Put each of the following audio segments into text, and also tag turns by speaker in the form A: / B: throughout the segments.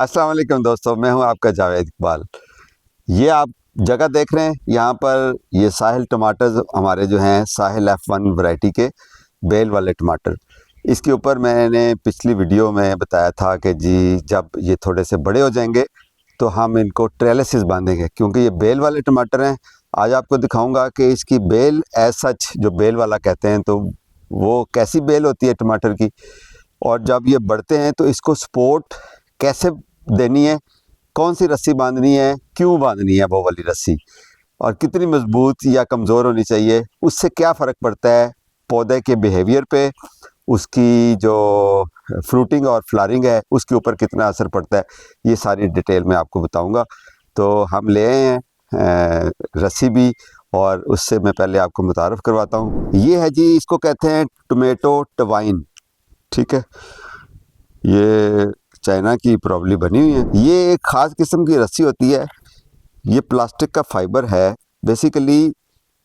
A: अस्सलाम वालेकुम दोस्तों, मैं हूं आपका जावेद इकबाल। ये आप जगह देख रहे हैं, यहाँ पर ये साहिल टमाटर हमारे जो हैं साहिल F1 वैरायटी के बेल वाले टमाटर। इसके ऊपर मैंने पिछली वीडियो में बताया था कि जी जब ये थोड़े से बड़े हो जाएंगे तो हम इनको ट्रेलिसेस बांधेंगे, क्योंकि ये बेल वाले टमाटर हैं। आज आपको दिखाऊंगा कि इसकी बेल एज सच जो बेल वाला कहते हैं तो वो कैसी बेल होती है टमाटर की, और जब ये बढ़ते हैं तो इसको सपोर्ट कैसे देनी है, कौन सी रस्सी बांधनी है, क्यों बांधनी है वो वाली रस्सी, और कितनी मजबूत या कमज़ोर होनी चाहिए, उससे क्या फ़र्क पड़ता है पौधे के बिहेवियर पे, उसकी जो फ्रूटिंग और फ्लावरिंग है उसके ऊपर कितना असर पड़ता है, ये सारी डिटेल मैं आपको बताऊंगा। तो हम ले आए हैं रस्सी भी, और उससे मैं पहले आपको मुतारफ़ करवाता हूँ। ये है जी, इसको कहते हैं टोमेटो टवाइन, ठीक है। ये चाइना की प्रॉब्ली बनी हुई है। ये एक ख़ास किस्म की रस्सी होती है, ये प्लास्टिक का फाइबर है। बेसिकली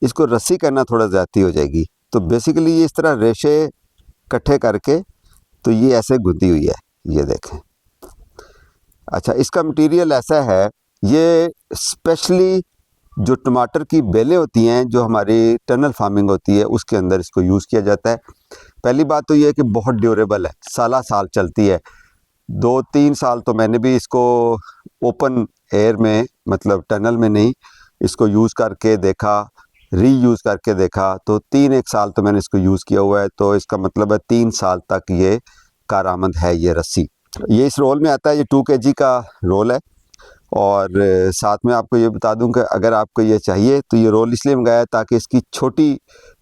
A: इसको रस्सी करना थोड़ा ज़्यादती हो जाएगी, तो बेसिकली ये इस तरह रेशे इकट्ठे करके तो ये ऐसे गुंदी हुई है, ये देखें। अच्छा, इसका मटेरियल ऐसा है, ये स्पेशली जो टमाटर की बेलें होती हैं, जो हमारी टनल फार्मिंग होती है उसके अंदर इसको यूज़ किया जाता है। पहली बात तो ये है कि बहुत ड्यूरेबल है, साल साल चलती है। 2-3 साल तो मैंने भी इसको ओपन एयर में, मतलब टनल में नहीं, इसको यूज़ करके देखा, रीयूज़ करके देखा, तो 3-1 साल तो मैंने इसको यूज़ किया हुआ है। तो इसका मतलब है 3 साल तक ये कारआमद है ये रस्सी। ये इस रोल में आता है, ये 2 kg का रोल है। और साथ में आपको ये बता दूं कि अगर आपको ये चाहिए तो ये रोल इसलिए मंगाया ताकि इसकी छोटी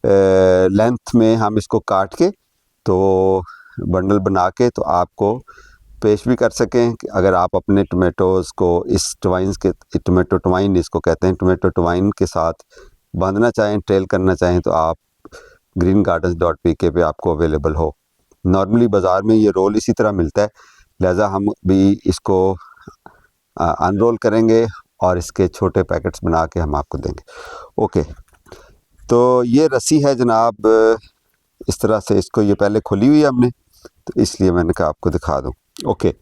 A: लेंथ में हम इसको काट के तो बंडल बना के तो आपको पेश भी कर सकें कि अगर आप अपने टमाटोज़ को इस टवाइन्स के, टोमेटो टवाइन इसको कहते हैं, टोमेटो टवाइन के साथ बांधना चाहें, ट्रेल करना चाहें, तो आप greengardens.pk पे आपको अवेलेबल हो। नॉर्मली बाज़ार में ये रोल इसी तरह मिलता है, लिहाजा हम भी इसको अनरोल करेंगे और इसके छोटे पैकेट्स बना के हम आपको देंगे। ओके, तो ये रस्सी है जनाब, इस तरह से इसको, ये पहले खुली हुई है हमने, तो इसलिए मैंने कहा आपको दिखा दूं। ओके,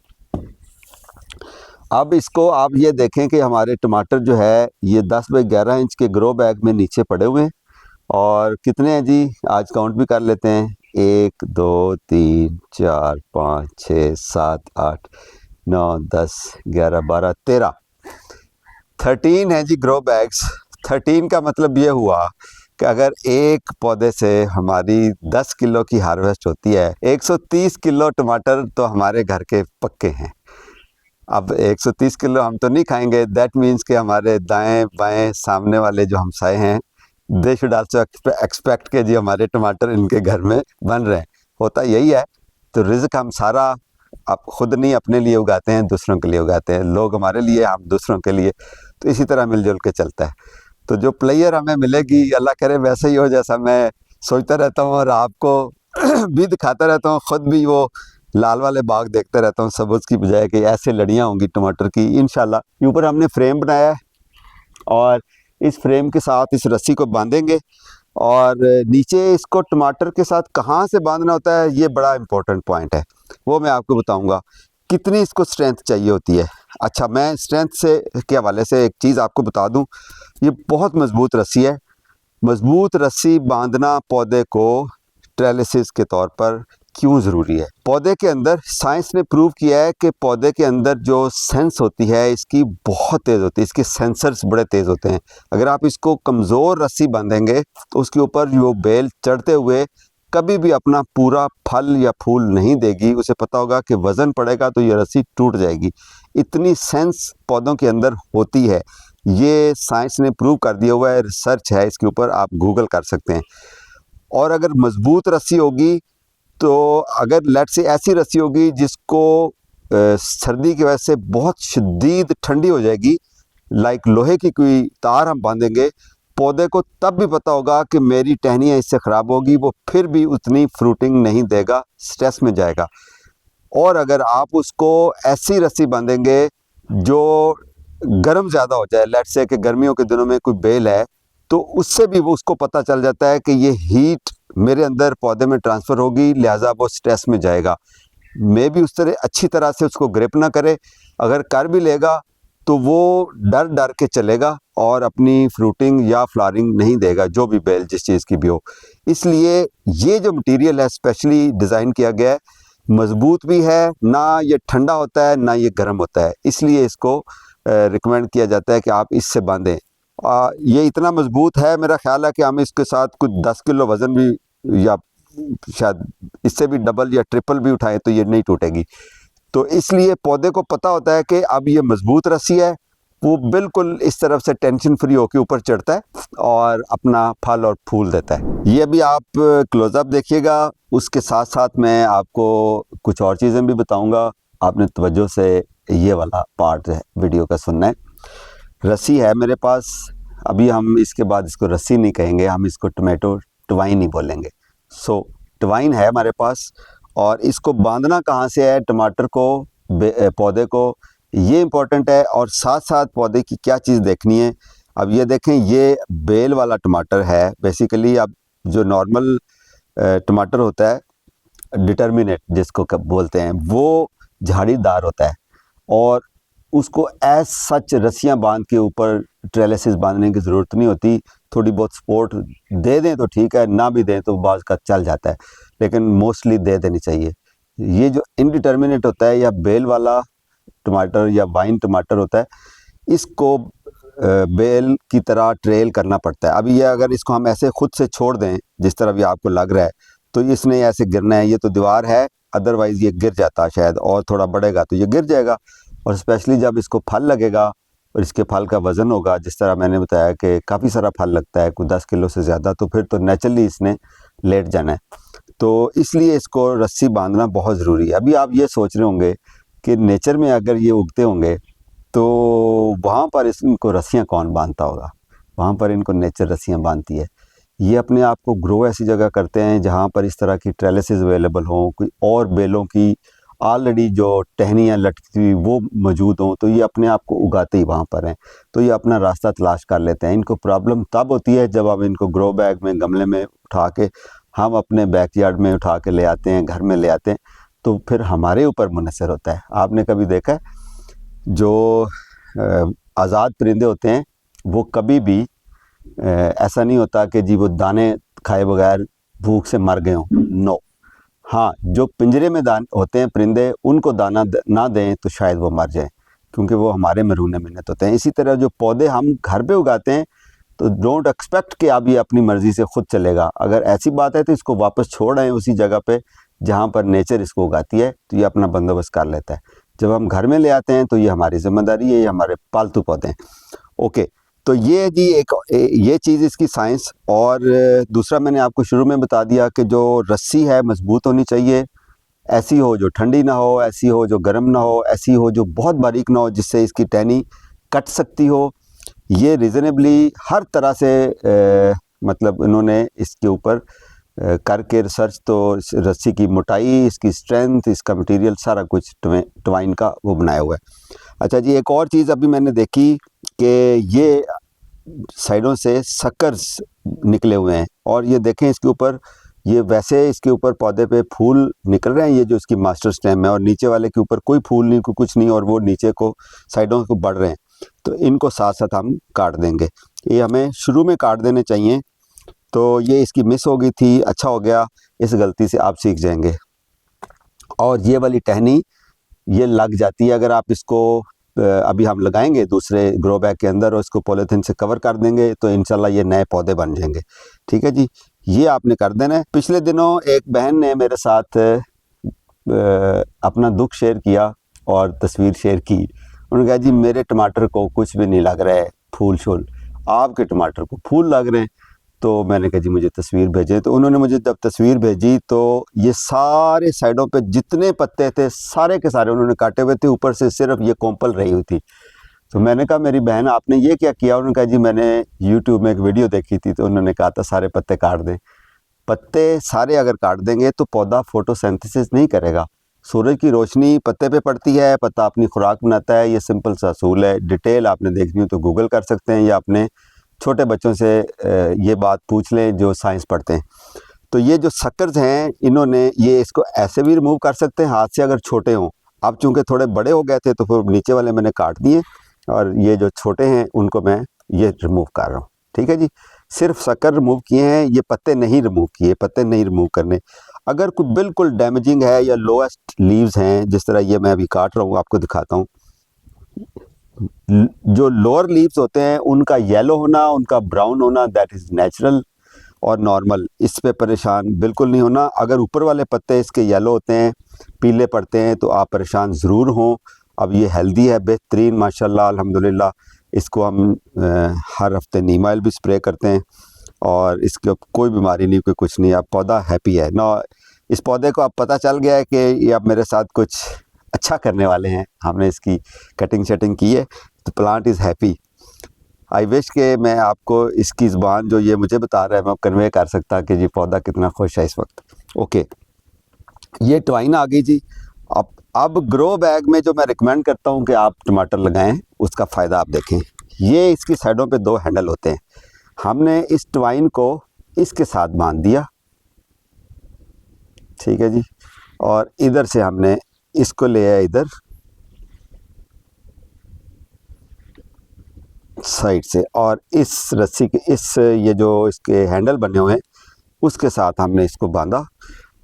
A: अब इसको आप ये देखें कि हमारे टमाटर जो है ये 10 बाई 11 इंच के ग्रो बैग में नीचे पड़े हुए हैं। और कितने हैं जी, आज काउंट भी कर लेते हैं, 1 2 3 4 5 6 7 8 9 10 11 12 13 है जी ग्रो बैग्स। 13 का मतलब ये हुआ कि अगर एक पौधे से हमारी 10 किलो की हार्वेस्ट होती है, 130 किलो टमाटर तो हमारे घर के पक्के हैं। अब 130 किलो हम तो नहीं खाएंगे, दैट मीन्स कि हमारे दाएं बाएं सामने वाले जो हमसाए हैं, दे शुड आल्सो एक्सपेक्ट के जी हमारे टमाटर इनके घर में बन रहे हैं। होता यही है। तो रिज़्क हम सारा आप खुद नहीं अपने लिए उगाते हैं, दूसरों के लिए उगाते हैं। लोग हमारे लिए, हम दूसरों के लिए, तो इसी तरह मिलजुल के चलता है। तो जो प्लेयर हमें मिलेगी, अल्लाह करे वैसे ही हो जैसा मैं सोचता रहता हूँ और आपको भी दिखाता रहता हूँ। ख़ुद भी वो लाल वाले बाग देखते रहता हूँ सबूज की बजाय कि ऐसे लड़ियाँ होंगी टमाटर की इंशाल्लाह। ऊपर हमने फ्रेम बनाया है और इस फ्रेम के साथ इस रस्सी को बांधेंगे, और नीचे इसको टमाटर के साथ कहाँ से बांधना होता है ये बड़ा इम्पोर्टेंट पॉइंट है, वो मैं आपको बताऊंगा। कितनी इसको स्ट्रेंथ चाहिए होती है। अच्छा, मैं स्ट्रेंथ से के हवाले से एक चीज़ आपको बता दूं, ये बहुत मजबूत रस्सी है। मजबूत रस्सी बांधना पौधे को ट्रेलिसिस के तौर पर क्यों ज़रूरी है। पौधे के अंदर साइंस ने प्रूव किया है कि पौधे के अंदर जो सेंस होती है इसकी बहुत तेज़ होती है, इसके सेंसर्स बड़े तेज़ होते हैं। अगर आप इसको कमज़ोर रस्सी बांधेंगे तो उसके ऊपर जो बेल चढ़ते हुए कभी भी अपना पूरा फल या फूल नहीं देगी। उसे पता होगा कि वज़न पड़ेगा तो ये रस्सी टूट जाएगी। इतनी सेंस पौधों के अंदर होती है, ये साइंस ने प्रूव कर दिया हुआ है, रिसर्च है इसके ऊपर, आप गूगल कर सकते हैं। और अगर मजबूत रस्सी होगी तो अगर लेट से ऐसी रस्सी होगी जिसको सर्दी की वजह से बहुत शदीद ठंडी हो जाएगी, लाइक लोहे की कोई तार हम बांधेंगे, पौधे को तब भी पता होगा कि मेरी टहनियाँ इससे ख़राब होगी, वो फिर भी उतनी फ्रूटिंग नहीं देगा, स्ट्रेस में जाएगा। और अगर आप उसको ऐसी रस्सी बांधेंगे जो गर्म ज़्यादा हो जाए, लेट से कि गर्मियों के दिनों में कोई बेल है, तो उससे भी वो उसको पता चल जाता है कि ये हीट मेरे अंदर पौधे में ट्रांसफ़र होगी, लिहाजा वो स्ट्रेस में जाएगा। मे भी उस तरह अच्छी तरह से उसको ग्रिप ना करे, अगर कर भी लेगा तो वो डर डर के चलेगा और अपनी फ्रूटिंग या फ्लावरिंग नहीं देगा, जो भी बेल जिस चीज़ की भी हो। इसलिए ये जो मटेरियल है स्पेशली डिज़ाइन किया गया है, मज़बूत भी है, ना ये ठंडा होता है ना ये गर्म होता है, इसलिए इसको रिकमेंड किया जाता है कि आप इससे बांधें। ये इतना मज़बूत है, मेरा ख्याल है कि हम इसके साथ कुछ 10 किलो वज़न भी या शायद इससे भी डबल या ट्रिपल भी उठाएं तो ये नहीं टूटेगी। तो इसलिए पौधे को पता होता है कि अब ये मज़बूत रस्सी है, वो बिल्कुल इस तरफ से टेंशन फ्री होकर ऊपर चढ़ता है और अपना फल और फूल देता है। ये भी आप क्लोज़अप देखिएगा। उसके साथ साथ मैं आपको कुछ और चीज़ें भी बताऊंगा। आपने तवज्जो से ये वाला पार्ट है वीडियो का सुनना है। रस्सी है मेरे पास, अभी हम इसके बाद इसको रस्सी नहीं कहेंगे, हम इसको टमाटो ट्वाइन ही बोलेंगे। सो ट्वाइन है हमारे पास, और इसको बांधना कहाँ से है टमाटर को, पौधे को, ये इम्पोर्टेंट है। और साथ साथ पौधे की क्या चीज़ देखनी है। अब ये देखें, ये बेल वाला टमाटर है बेसिकली। अब जो नॉर्मल टमाटर होता है डिटर्मिनेट जिसको बोलते हैं, वो झाड़ीदार होता है और उसको एज सच रस्सियाँ बांध के ऊपर ट्रेलिसेस बांधने की ज़रूरत नहीं होती। थोड़ी बहुत सपोर्ट दे दें तो ठीक है, ना भी दें तो बाज़ का चल जाता है, लेकिन मोस्टली दे देनी चाहिए। ये जो इनडिटर्मिनेट होता है या बेल वाला टमाटर या वाइन टमाटर होता है, इसको बेल की तरह ट्रेल करना पड़ता है। अभी ये अगर इसको हम ऐसे खुद से छोड़ दें जिस तरह भी आपको लग रहा है, तो इसने ऐसे गिरना है। ये तो दीवार है, अदरवाइज़ ये गिर जाता शायद, और थोड़ा बढ़ेगा तो ये गिर जाएगा। और स्पेशली जब इसको फल लगेगा और इसके फल का वज़न होगा, जिस तरह मैंने बताया कि काफ़ी सारा फल लगता है, कोई 10 किलो से ज़्यादा, तो फिर तो नेचुरली इसने लेट जाना है। तो इसलिए इसको रस्सी बांधना बहुत ज़रूरी है। अभी आप ये सोच रहे होंगे कि नेचर में अगर ये उगते होंगे तो वहाँ पर इनको रस्सियाँ कौन बांधता होगा। वहाँ पर इनको नेचर रस्सियाँ बांधती है। ये अपने आप को ग्रो ऐसी जगह करते हैं जहाँ पर इस तरह की ट्रेलिसेस अवेलेबल हों, कोई और बेलों की ऑलरेडी जो टहनियाँ लटकी हुई वो मौजूद हों, तो ये अपने आप को उगाते ही वहाँ पर हैं। तो ये अपना रास्ता तलाश कर लेते हैं। इनको प्रॉब्लम तब होती है जब हम इनको ग्रो बैग में, गमले में उठा के हम अपने बैकयार्ड में उठा के ले आते हैं, घर में ले आते हैं, तो फिर हमारे ऊपर मुनसर होता है। आपने कभी देखा है जो आज़ाद परिंदे होते हैं वो कभी भी ऐसा नहीं होता कि जी वो दाने खाए बगैर भूख से मर गए हों, नो। हाँ, जो पिंजरे में होते हैं परिंदे, उनको दाना ना दें तो शायद वो मर जाएं, क्योंकि वो हमारे मरूने मिन्नत होते हैं। इसी तरह जो पौधे हम घर पे उगाते हैं, तो डोंट एक्सपेक्ट कि अब ये अपनी मर्ज़ी से खुद चलेगा। अगर ऐसी बात है तो इसको वापस छोड़ आएँ उसी जगह पे जहाँ पर नेचर इसको उगाती है, तो ये अपना बंदोबस्त कर लेता है। जब हम घर में ले आते हैं तो ये हमारी ज़िम्मेदारी है, ये हमारे पालतू पौधे हैं। ओके, तो ये जी ये चीज़ इसकी साइंस। और दूसरा मैंने आपको शुरू में बता दिया कि जो रस्सी है मज़बूत होनी चाहिए, ऐसी हो जो ठंडी ना हो, ऐसी हो जो गर्म ना हो, ऐसी हो जो बहुत बारीक ना हो जिससे इसकी टहनी कट सकती हो। ये रीज़नेबली हर तरह से मतलब इन्होंने इसके ऊपर करके रिसर्च, तो रस्सी की मोटाई, इसकी स्ट्रेंथ, इसका मटेरियल सारा कुछ ट्वाइन का वो बनाया हुआ है। अच्छा जी, एक और चीज़ अभी मैंने देखी कि ये साइडों से सकर्स निकले हुए हैं, और ये देखें इसके ऊपर, ये वैसे इसके ऊपर पौधे पे फूल निकल रहे हैं, ये जो इसकी मास्टर स्टेम है, और नीचे वाले के ऊपर कोई फूल नहीं, कोई कुछ नहीं, और वो नीचे को साइडों को बढ़ रहे हैं। तो इनको साथ साथ हम काट देंगे। ये हमें शुरू में काट देने चाहिए। तो ये इसकी मिस हो गई थी, अच्छा हो गया, इस गलती से आप सीख जाएंगे। और ये वाली टहनी ये लग जाती है, अगर आप इसको अभी हम लगाएंगे दूसरे ग्रो बैग के अंदर और इसको पॉलीथीन से कवर कर देंगे, तो इंशाल्लाह ये नए पौधे बन जाएंगे। ठीक है जी, ये आपने कर देना है। पिछले दिनों एक बहन ने मेरे साथ अपना दुख शेयर किया और तस्वीर शेयर की। उन्होंने कहा जी मेरे टमाटर को कुछ भी नहीं लग रहा है फूल शूल, आपके टमाटर को फूल लग रहे हैं। तो मैंने कहा जी मुझे तस्वीर भेजें। तो उन्होंने मुझे जब तस्वीर भेजी तो ये सारे साइडों पे जितने पत्ते थे सारे के सारे उन्होंने काटे हुए थे, ऊपर से सिर्फ ये कोंपल रही हुई थी। तो मैंने कहा मेरी बहन आपने ये क्या किया? उन्होंने कहा जी मैंने यूट्यूब में एक वीडियो देखी थी, तो उन्होंने कहा था सारे पत्ते काट दें। पत्ते सारे अगर काट देंगे तो पौधा फोटोसिंथेसिस नहीं करेगा। सूरज की रोशनी पत्ते पे पड़ती है, पत्ता अपनी खुराक बनाता है। ये सिंपल सा असूल है। डिटेल आपने देखनी हो तो गूगल कर सकते हैं, या अपने छोटे बच्चों से ये बात पूछ लें जो साइंस पढ़ते हैं। तो ये जो सकर्स हैं, इन्होंने ये इसको ऐसे भी रिमूव कर सकते हैं हाथ से अगर छोटे हों, अब चूँकि थोड़े बड़े हो गए थे तो फिर नीचे वाले मैंने काट दिए और ये जो छोटे हैं उनको मैं ये रिमूव कर रहा हूँ। ठीक है जी, सिर्फ शक्कर रिमूव किए हैं, ये पत्ते नहीं रिमूव किए, पत्ते नहीं रिमूव करने। अगर कोई बिल्कुल डैमेजिंग है या लोएस्ट लीव्स हैं, जिस तरह ये मैं अभी काट रहा हूँ, आपको दिखाता हूँ। जो लोअर लीव्स होते हैं उनका येलो होना, उनका ब्राउन होना, दैट इज़ नेचुरल और नॉर्मल, इस पे परेशान बिल्कुल नहीं होना। अगर ऊपर वाले पत्ते इसके येलो होते हैं, पीले पड़ते हैं, तो आप परेशान ज़रूर हों। अब ये हेल्दी है, बेहतरीन माशाल्लाह अल्हम्दुलिल्लाह। इसको हम हर हफ्ते नीम ऑयल भी स्प्रे करते हैं और इसके कोई बीमारी नहीं, कोई कुछ नहीं। अब पौधा हैप्पी है ना। इस पौधे को अब पता चल गया है कि ये अब मेरे साथ कुछ अच्छा करने वाले हैं। हमने इसकी कटिंग शटिंग की है, तो plant is happy. I wish के मैं आपको इसकी ज़ुबान जो ये मुझे बता रहा है मैं कन्वे कर सकता कि ये पौधा कितना खुश है इस वक्त। ओके, ये ट्वाइन आ गई जी। अब ग्रो बैग में जो मैं रिकमेंड करता हूँ कि आप टमाटर लगाएं, उसका फ़ायदा आप देखें। ये इसकी साइडों पे 2 हैंडल होते हैं। हमने इस ट्वाइन को इसके साथ बांध दिया, ठीक है जी, और इधर से हमने इसको ले आया इधर साइड से, और इस रस्सी के इस ये जो इसके हैंडल बने हुए हैं उसके साथ हमने इसको बांधा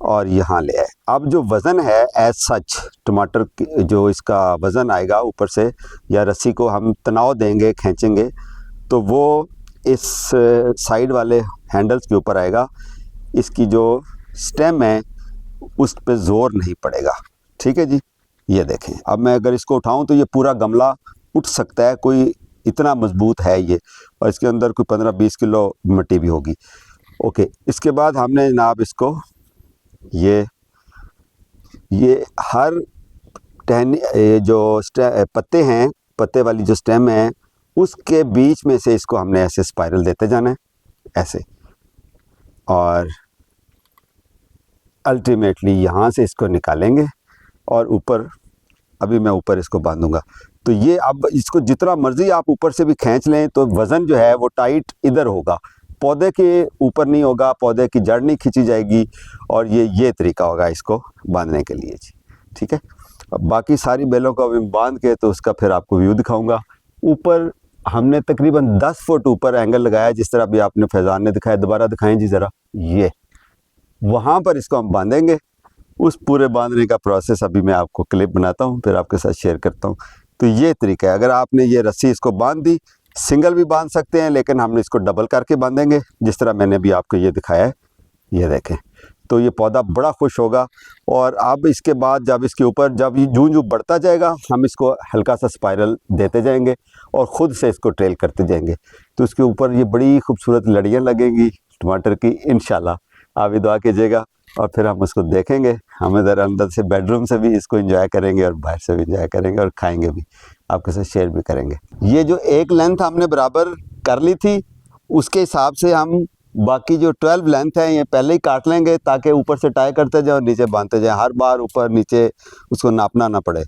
A: और यहाँ ले आए। अब जो वज़न है एज सच टमाटर जो इसका वज़न आएगा ऊपर से, या रस्सी को हम तनाव देंगे, खींचेंगे, तो वो इस साइड वाले हैंडल्स के ऊपर आएगा। इसकी जो स्टेम है उस पे ज़ोर नहीं पड़ेगा। ठीक है जी, ये देखें। अब मैं अगर इसको उठाऊं तो ये पूरा गमला उठ सकता है, कोई इतना मजबूत है ये, और इसके अंदर कोई 15-20 किलो मिट्टी भी होगी। ओके, इसके बाद हमने जनाब इसको ये हर टहनी जो पत्ते हैं, पत्ते वाली जो स्टेम है उसके बीच में से इसको हमने ऐसे स्पाइरल देते जाना है, ऐसे, और अल्टीमेटली यहाँ से इसको निकालेंगे और ऊपर, अभी मैं ऊपर इसको बांधूंगा। तो ये अब इसको जितना मर्जी आप ऊपर से भी खींच लें तो वज़न जो है वो टाइट इधर होगा, पौधे के ऊपर नहीं होगा, पौधे की जड़ नहीं खींची जाएगी। और ये तरीका होगा इसको बांधने के लिए जी। ठीक है, अब बाकी सारी बेलों को अभी बांध के तो उसका फिर आपको व्यू दिखाऊंगा। ऊपर हमने तकरीबन 10 फुट ऊपर एंगल लगाया, जिस तरह अभी आपने फैज़ान ने दिखाया। दोबारा दिखाएं जी ज़रा, ये वहाँ पर इसको हम बांधेंगे। उस पूरे बांधने का प्रोसेस अभी मैं आपको क्लिप बनाता हूँ, फिर आपके साथ शेयर करता हूँ। तो ये तरीका है, अगर आपने ये रस्सी इसको बांध दी, सिंगल भी बांध सकते हैं, लेकिन हमने इसको डबल करके बांधेंगे, जिस तरह मैंने अभी आपको ये दिखाया है। ये देखें, तो ये पौधा बड़ा खुश होगा। और अब इसके बाद जब इसके ऊपर जब ये जूं जूं बढ़ता जाएगा, हम इसको हल्का सा स्पाइरल देते जाएंगे और ख़ुद से इसको ट्रेल करते जाएंगे। तो इसके ऊपर ये बड़ी खूबसूरत लड़ियाँ लगेंगी टमाटर की, इंशाल्लाह। आप भी दुआ कीजिएगा और फिर हम उसको देखेंगे। हम इधर अंदर से बेडरूम से भी इसको एंजॉय करेंगे और बाहर से भी एंजॉय करेंगे और खाएंगे भी, आपके साथ शेयर भी करेंगे। ये जो एक लेंथ हमने बराबर कर ली थी, उसके हिसाब से हम बाकी जो 12 लेंथ है ये पहले ही काट लेंगे, ताकि ऊपर से टाई करते जाए और नीचे बांधते जाए, हर बार ऊपर नीचे उसको नापना ना पड़े।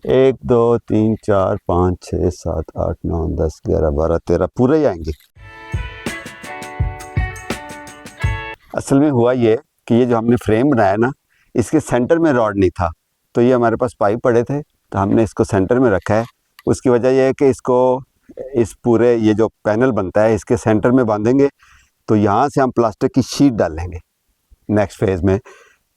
A: 1 2 3 4 5 6 7 8 9 10 11 12 13 पूरे ही आएंगे। असल में हुआ ये कि ये जो हमने फ्रेम बनाया ना, इसके सेंटर में रॉड नहीं था, तो ये हमारे पास पाइप पड़े थे, तो हमने इसको सेंटर में रखा है। उसकी वजह यह है कि इसको इस पूरे ये जो पैनल बनता है इसके सेंटर में बांधेंगे, तो यहाँ से हम प्लास्टिक की शीट डालेंगे नेक्स्ट फेज़ में,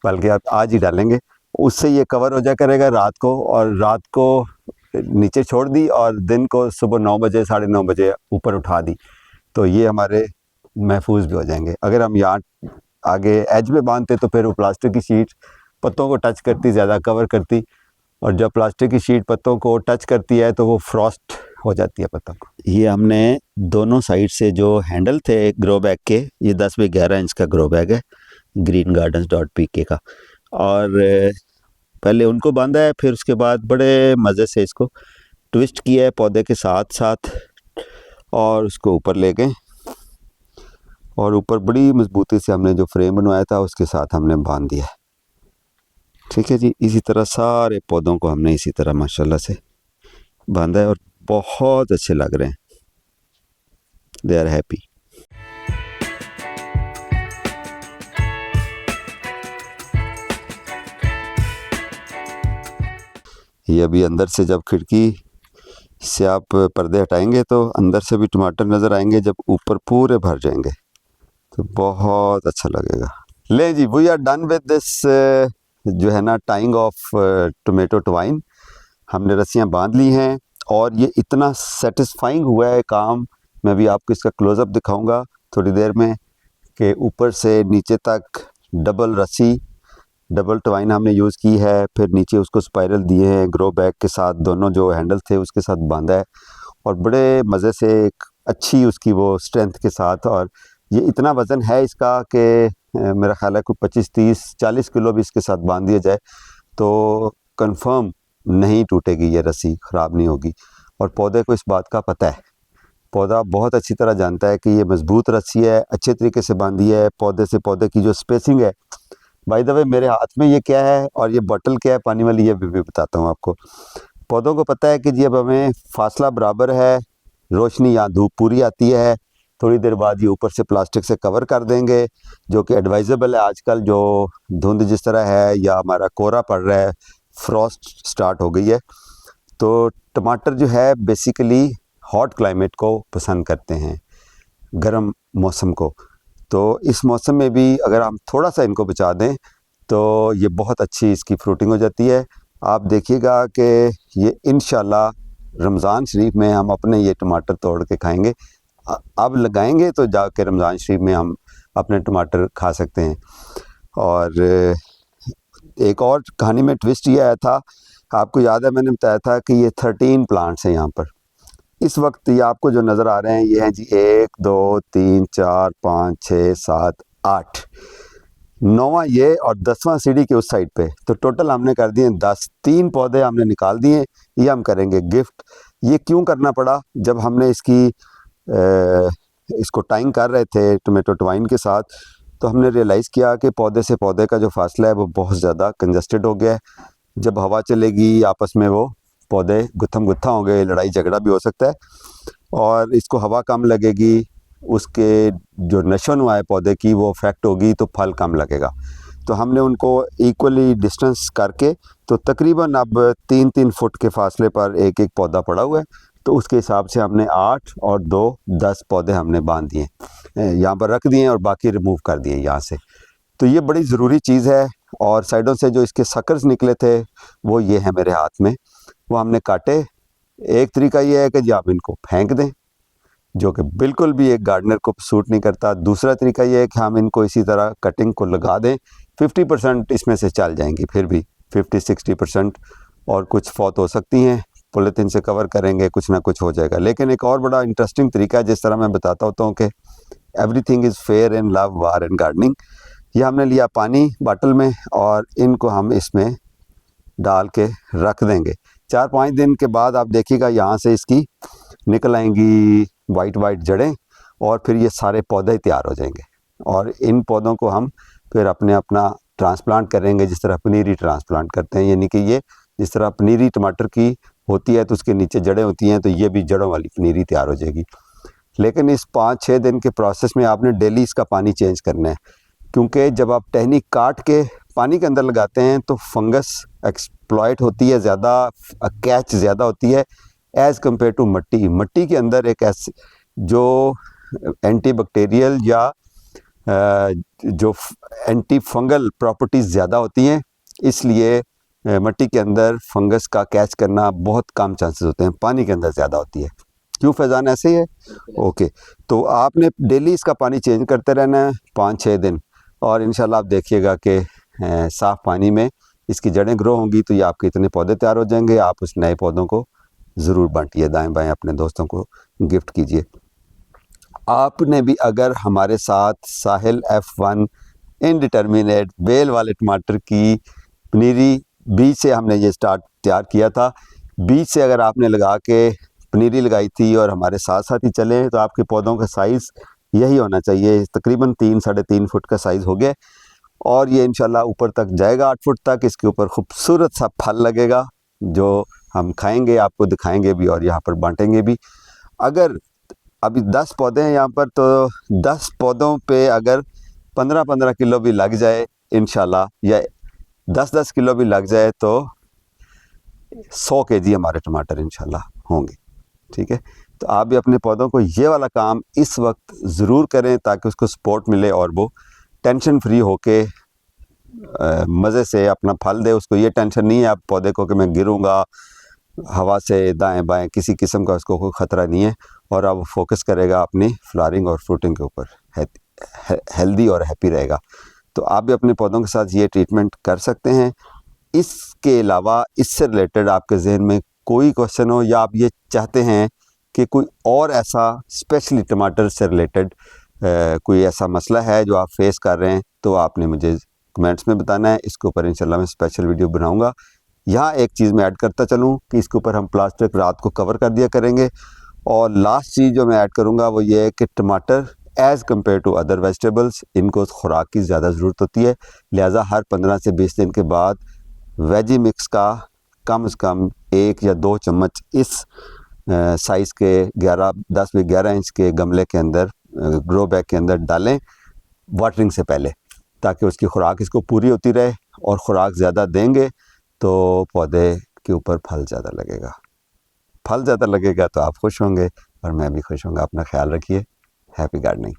A: बल्कि आप आज ही डालेंगे। उससे ये कवर हो जाया करेगा रात को, और रात को नीचे छोड़ दी और दिन को सुबह 9 बजे 9:30 बजे ऊपर उठा दी, तो ये हमारे महफूज भी हो जाएंगे। अगर हम यहाँ आगे एज में बांधते तो फिर वो प्लास्टिक की शीट पत्तों को टच करती, ज़्यादा कवर करती, और जब प्लास्टिक की शीट पत्तों को टच करती है तो वो फ्रॉस्ट हो जाती है पत्तों को। ये हमने दोनों साइड से जो हैंडल थे ग्रो बैग के, ये 10 बाई 11 इंच का ग्रो बैग है greengardens.pk का, और पहले उनको बांधा है, फिर उसके बाद बड़े मज़े से इसको ट्विस्ट किया है पौधे के साथ साथ, और उसको ऊपर ले गए, और ऊपर बड़ी मजबूती से हमने जो फ्रेम बनवाया था उसके साथ हमने बांध दिया है। ठीक है जी, इसी तरह सारे पौधों को हमने इसी तरह माशाल्लाह से बांधा है और बहुत अच्छे लग रहे हैं, दे आर हैप्पी। ये अभी अंदर से जब खिड़की से आप पर्दे हटाएंगे तो अंदर से भी टमाटर नज़र आएंगे, जब ऊपर पूरे भर जाएंगे तो बहुत अच्छा लगेगा। ले जी, we are done with this जो है ना टाइंग ऑफ टोमेटो ट्वाइन। हमने रस्सियाँ बांध ली हैं और ये इतना सेटिस्फाइंग हुआ है काम। मैं भी आपको इसका क्लोज़अप दिखाऊंगा थोड़ी देर में कि ऊपर से नीचे तक डबल रस्सी, डबल ट्वाइन हमने यूज़ की है। फिर नीचे उसको स्पाइरल दिए हैं ग्रो बैग के साथ, दोनों जो हैंडल थे उसके साथ बांधा है और बड़े मज़े से एक अच्छी उसकी वो स्ट्रेंथ के साथ। और ये इतना वज़न है इसका कि मेरा ख्याल है कोई 25-30-40 किलो भी इसके साथ बांध दिया जाए तो कंफर्म नहीं टूटेगी, ये रस्सी ख़राब नहीं होगी। और पौधे को इस बात का पता है, पौधा बहुत अच्छी तरह जानता है कि ये मजबूत रस्सी है, अच्छे तरीके से बांधी है। पौधे से पौधे की जो स्पेसिंग है, बाय द वे मेरे हाथ में ये क्या है और ये बॉटल क्या है पानी वाली, ये भी बताता हूँ आपको। पौधों को पता है कि जी अब हमें फासला बराबर है, रोशनी या धूप पूरी आती है, थोड़ी देर बाद ये ऊपर से प्लास्टिक से कवर कर देंगे, जो कि एडवाइजेबल है आजकल। जो धुंध जिस तरह है या हमारा कोहरा पड़ रहा है, फ्रॉस्ट स्टार्ट हो गई है, तो टमाटर जो है बेसिकली हॉट क्लाइमेट को पसंद करते हैं, गर्म मौसम को। तो इस मौसम में भी अगर हम थोड़ा सा इनको बचा दें तो ये बहुत अच्छी इसकी फ्रूटिंग हो जाती है। आप देखिएगा कि ये इंशाल्लाह रमज़ान शरीफ में हम अपने ये टमाटर तोड़ के खाएंगे। अब लगाएंगे तो जाके रमज़ान शरीफ में हम अपने टमाटर खा सकते हैं। और एक और कहानी में ट्विस्ट ये आया था, आपको याद है मैंने बताया था कि ये 13 प्लांट्स हैं यहाँ पर। इस वक्त ये आपको जो नज़र आ रहे हैं ये हैं जी 1 2 3 4 5 6 7 8, 9वां ये और 10वां सीढ़ी के उस साइड पे। तो टोटल हमने कर दिए 10, 3 पौधे हमने निकाल दिए, ये हम करेंगे गिफ्ट। ये क्यों करना पड़ा, जब हमने इसको टाइंग कर रहे थे टोमेटो ट्वाइन के साथ तो हमने रियलाइज़ किया कि पौधे से पौधे का जो फासला है वो बहुत ज़्यादा कंजस्टेड हो गया है। जब हवा चलेगी आपस में वो पौधे गुत्थम गुत्था होंगे, लड़ाई झगड़ा भी हो सकता है। और इसको हवा कम लगेगी, उसके जो नशो नुमा है पौधे की वो इफेक्ट होगी, तो फल कम लगेगा। तो हमने उनको इक्वली डिस्टेंस करके, तो तकरीबन अब 3-3 फुट के फासले पर एक एक पौधा पड़ा हुआ है। तो उसके हिसाब से हमने 8 और 2 10 पौधे हमने बांध दिए, यहाँ पर रख दिए और बाकी रिमूव कर दिए यहाँ से। तो ये बड़ी ज़रूरी चीज़ है। और साइडों से जो इसके सकर्स निकले थे वो ये हैं मेरे हाथ में, वो हमने काटे। एक तरीका ये है कि जी आप इनको फेंक दें, जो कि बिल्कुल भी एक गार्डनर को सूट नहीं करता। दूसरा तरीका ये है कि हम इनको इसी तरह कटिंग को लगा दें, 50% इसमें से चल जाएंगी, फिर भी 50-60% और कुछ फौत हो सकती हैं। पॉलीथीन से कवर करेंगे, कुछ ना कुछ हो जाएगा। लेकिन एक और बड़ा इंटरेस्टिंग तरीका है, जिस तरह मैं बताता होता हूँ कि everything is fair in love war and gardening. ये हमने लिया पानी बॉटल में और इनको हम इसमें डाल के रख देंगे। 4-5 दिन के बाद आप देखिएगा यहाँ से इसकी निकल आएंगी वाइट वाइट जड़ें और फिर ये सारे पौधे तैयार हो जाएंगे। और इन पौधों को हम फिर अपना ट्रांसप्लांट करेंगे, जिस तरह पनीरी ट्रांसप्लांट करते हैं। यानी कि ये जिस तरह पनीरी टमाटर की होती है तो उसके नीचे जड़ें होती हैं, तो ये भी जड़ों वाली पनीरी तैयार हो जाएगी। लेकिन इस 5-6 दिन के प्रोसेस में आपने डेली इसका पानी चेंज करना है, क्योंकि जब आप टहनी काट के पानी के अंदर लगाते हैं तो फंगस एक्सप्लॉइट होती है ज़्यादा, कैच ज़्यादा होती है एज़ कम्पेयर टू मट्टी। मट्टी के अंदर एक ऐसे जो एंटी बैक्टीरियल या जो एंटी फंगल प्रॉपर्टीज़ ज़्यादा होती हैं, इसलिए मट्टी के अंदर फंगस का कैच करना बहुत कम चांसेस होते हैं, पानी के अंदर ज़्यादा होती है। क्यों फैज़ान, ऐसे ही है? ओके। तो आपने डेली इसका पानी चेंज करते रहना है 5-6 दिन, और इंशाल्लाह आप देखिएगा कि साफ़ पानी में इसकी जड़ें ग्रो होंगी, तो ये आपके इतने पौधे तैयार हो जाएंगे। आप उस नए पौधों को ज़रूर बांटिए, दाएं बाएं अपने दोस्तों को गिफ्ट कीजिए। आपने भी अगर हमारे साथ साहिल F1 इनडिटर्मिनेट बेल वाले टमाटर की पनीरी बीज से हमने ये तैयार किया था, बीज से अगर आपने लगा के पनीरी लगाई थी और हमारे साथ साथ ही चले, तो आपके पौधों का साइज़ यही होना चाहिए। तकरीबन 3-3.5 फुट का साइज़ हो गया और ये इंशाल्लाह ऊपर तक जाएगा, 8 फुट तक। इसके ऊपर खूबसूरत सा फल लगेगा जो हम खाएंगे, आपको दिखाएंगे भी और यहाँ पर बांटेंगे भी। अगर अभी 10 पौधे हैं यहाँ पर, तो 10 पौधों पे अगर 15-15 किलो भी लग जाए इंशाल्लाह, या 10-10 किलो भी लग जाए, तो 100 केजी हमारे टमाटर इंशाल्लाह होंगे। ठीक है, तो आप भी अपने पौधों को ये वाला काम इस वक्त ज़रूर करें ताकि उसको सपोर्ट मिले और वो टेंशन फ्री होके मज़े से अपना फल दे। उसको ये टेंशन नहीं है आप पौधे को कि मैं गिरूंगा, हवा से दाएं बाएं किसी किस्म का उसको कोई ख़तरा नहीं है, और अब फोकस करेगा अपनी फ्लावरिंग और फ्रूटिंग के ऊपर, हेल्दी और हैप्पी रहेगा। तो आप भी अपने पौधों के साथ ये ट्रीटमेंट कर सकते हैं। इसके अलावा इससे रिलेटेड आपके जहन में कोई क्वेश्चन हो, या आप ये चाहते हैं कि कोई और ऐसा स्पेशली टमाटर से रिलेटेड कोई ऐसा मसला है जो आप फेस कर रहे हैं, तो आपने मुझे कमेंट्स में बताना है। इसके ऊपर इंशाल्लाह मैं स्पेशल वीडियो बनाऊंगा। यहाँ एक चीज़ मैं ऐड करता चलूँ कि इसके ऊपर हम प्लास्टिक रात को कवर कर दिया करेंगे। और लास्ट चीज़ जो मैं ऐड करूँगा वो ये है कि टमाटर as compare to other vegetables, इनको खुराक की ज़्यादा ज़रूरत होती है, लिहाजा हर 15 से 20 दिन के बाद वेजी मिक्स का कम से कम 1 या 2 चम्मच इस साइज़ के 10 बाई 11 इंच के गमले के अंदर, ग्रो बैग के अंदर डालें वाटरिंग से पहले, ताकि उसकी खुराक इसको पूरी होती रहे। और ख़ुराक ज़्यादा देंगे तो पौधे के ऊपर फल ज़्यादा लगेगा, फल ज़्यादा लगेगा तो आप खुश होंगे और मैं भी खुश होंगे। अपना ख्याल रखिए। Happy gardening.